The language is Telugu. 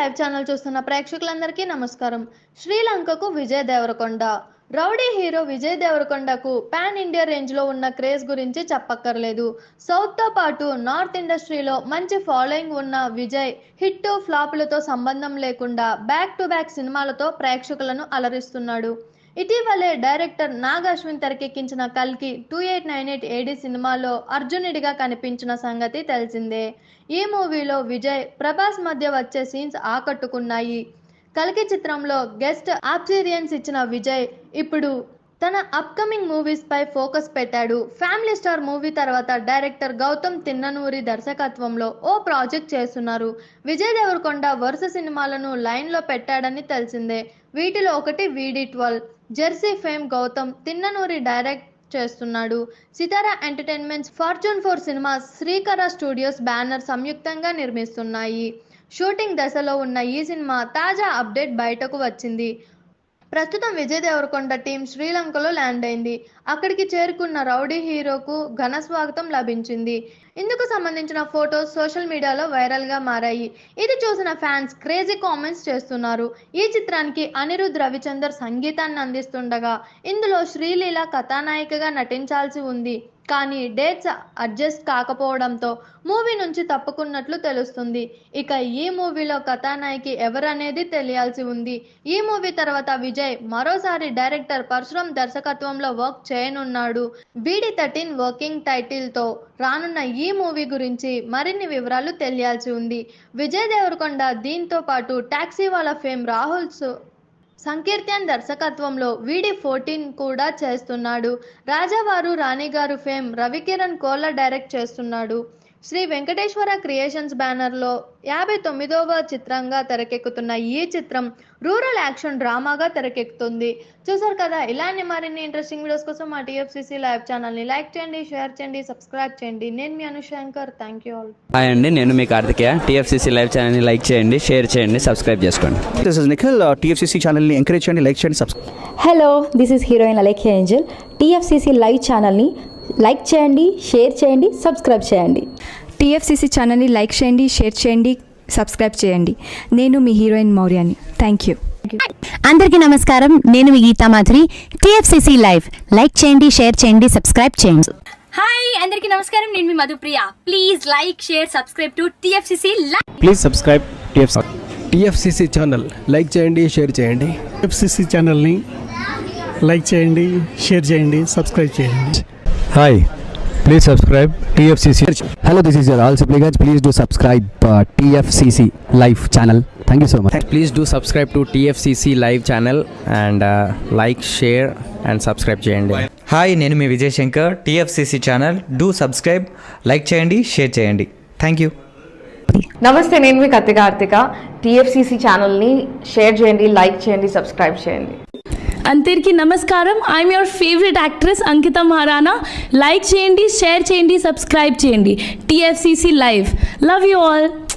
లైవ్ ఛానల్ చూస్తున్న ప్రేక్షకులందరికీ నమస్కారం. శ్రీలంకకు విజయ్ దేవరకొండ. రౌడీ హీరో విజయ్ దేవరకొండకు పాన్ ఇండియా రేంజ్లో ఉన్న క్రేజ్ గురించి చెప్పక్కర్లేదు. సౌత్తో పాటు నార్త్ ఇండస్ట్రీలో మంచి ఫాలోయింగ్ ఉన్న విజయ్ హిట్ ఫ్లాపులతో సంబంధం లేకుండా బ్యాక్ టు బ్యాక్ సినిమాలతో ప్రేక్షకులను అలరిస్తున్నాడు. ఇటీవలే డైరెక్టర్ నాగ్ అశ్విన్ తెరకెక్కించిన కల్కి 2898 AD సినిమాలో అర్జునుడిగా కనిపించిన సంగతి తెలిసిందే. ఈ మూవీలో విజయ్ ప్రభాస్ మధ్య వచ్చే సీన్స్ ఆకట్టుకున్నాయి. కల్కి చిత్రంలో గెస్ట్ అపియరెన్స్ ఇచ్చిన విజయ్ ఇప్పుడు తన అప్కమింగ్ మూవీస్ పై ఫోకస్ పెట్టాడు. ఫ్యామిలీ స్టార్ మూవీ తర్వాత డైరెక్టర్ గౌతమ్ తిన్ననూరి దర్శకత్వంలో ఓ ప్రాజెక్ట్ చేస్తున్నారు. విజయ్ దేవరకొండ వరుస సినిమాలను లైన్ లో పెట్టాడని తెలిసిందే. వీటిలో ఒకటి VD12. Jersey fame Gautam Tinnanuri direct చేస్తున్నాడు. Sithara Entertainments Fortune 4 Cinemas Srikara Studios banner సంయుక్తంగా నిర్మిస్తున్నాయి. షూటింగ్ దశలో ఉన్న ఈ సినిమా తాజా అప్డేట్ బయటకు వచ్చింది. ప్రస్తుతం విజయ్ దేవరకొండ టీం శ్రీలంకలో ల్యాండ్ అయింది. అక్కడికి చేరుకున్న రౌడీ హీరోకు ఘన స్వాగతం లభించింది. ఇందుకు సంబంధించిన ఫోటోస్ సోషల్ మీడియాలో వైరల్ గా మారాయి. ఇది చూసిన ఫ్యాన్స్ క్రేజీ కామెంట్స్ చేస్తున్నారు. ఈ చిత్రానికి అనిరుద్ రవిచందర్ సంగీతాన్ని అందిస్తుండగా ఇందులో శ్రీలీల కథానాయికగా నటించాల్సి ఉంది. కానీ డేట్స్ అడ్జస్ట్ కాకపోవడంతో మూవీ నుంచి తప్పుకున్నట్లు తెలుస్తుంది. ఇక ఈ మూవీలో కథానాయకి ఎవరనేది తెలియాల్సి ఉంది. ఈ మూవీ తర్వాత విజయ్ మరోసారి డైరెక్టర్ పరశురామ్ దర్శకత్వంలో వర్క్ చేయనున్నాడు. VD13 వర్కింగ్ టైటిల్ తో రానున్న ఈ మూవీ గురించి మరిన్ని వివరాలు తెలియాల్సి ఉంది. విజయ్ దేవరకొండ దీంతో పాటు టాక్సీ వాలా ఫేమ్ రాహుల్ సంకీర్తన్ దర్శకత్వంలో VD14 కూడా చేస్తున్నాడు. రాజావారు రాణిగారు ఫేమ్ రవికిరణ్ కోలా డైరెక్ట్ చేస్తున్నాడు. శ్రీ వెంకటేశ్వర క్రియేషన్స్ బ్యానర్లో 59వ చిత్రంగా తెరకెక్కుతున్న ఈ చిత్రం రూరల్ యాక్షన్ డ్రామాగా తెరకెక్కుతుంది. చూసారు కదా, ఇలాంటి మరిన్ని ఇంట్రెస్టింగ్ వీడియోస్ కోసం మా TFCC లైవ్ ఛానల్ని లైక్ చేయండి, షేర్ చేయండి, సబ్స్క్రైబ్ చేయండి. నేను మీ Anushankar. Thank you all. Hi అండి, నేను మీ కార్తికేయ. TFCC లైవ్ ఛానల్ని లైక్ చేయండి, షేర్ చేయండి, సబ్స్క్రైబ్ చేసుకోండి. This is Nikhil. TFCC ఛానల్ని ఎంకరేజ్ చేయండి, లైక్ చేయండి, subscribe. Hello, this is heroine Alekhya angel. TFCC live ఛానల్ని లైక్ చేయండి, షేర్ చేయండి, సబ్స్క్రైబ్ చేయండి. TFCC ఛానల్ని లైక్ చేయండి, షేర్ చేయండి, సబ్స్క్రైబ్ చేయండి. నేను మీ హీరోయిన్ మౌర్యాని. Thank you. అందరికీ నమస్కారం, నేను మీ Geetha Madhuri. TFCC live like చేయండి, షేర్ చేయండి, సబ్స్క్రైబ్ చేయండి. హాయ్ అందరికీ నమస్కారం, నేను మీ Madhupriya. Please like, share, subscribe to TFCC live. Please subscribe TFCC channel. Like చేయండి, షేర్ చేయండి. TFCC ఛానల్ని లైక్ చేయండి, షేర్ చేయండి, సబ్స్క్రైబ్ చేయండి. Hi, please subscribe TFCC. Hello, this is your all supplicants. Please do subscribe TFCC live channel. Thank you so much. Please do subscribe to TFCC live channel and like, share and subscribe చేయండి. హాయ్, నేను మీ Vijay Shankar. TFCC channel do subscribe, like చేయండి, షేర్ చేయండి. Thank you. నమస్తే, నేను మీ కార్తిక. TFCC ఛానల్ని షేర్ చేయండి, లైక్ చేయండి, సబ్స్క్రైబ్ చేయండి. అందరికీ నమస్కారం. I'm your favourite actress Ankita Maharana. Like చేయండి, షేర్ చేయండి, సబ్స్క్రైబ్ చేయండి. TFCC live. Love you all.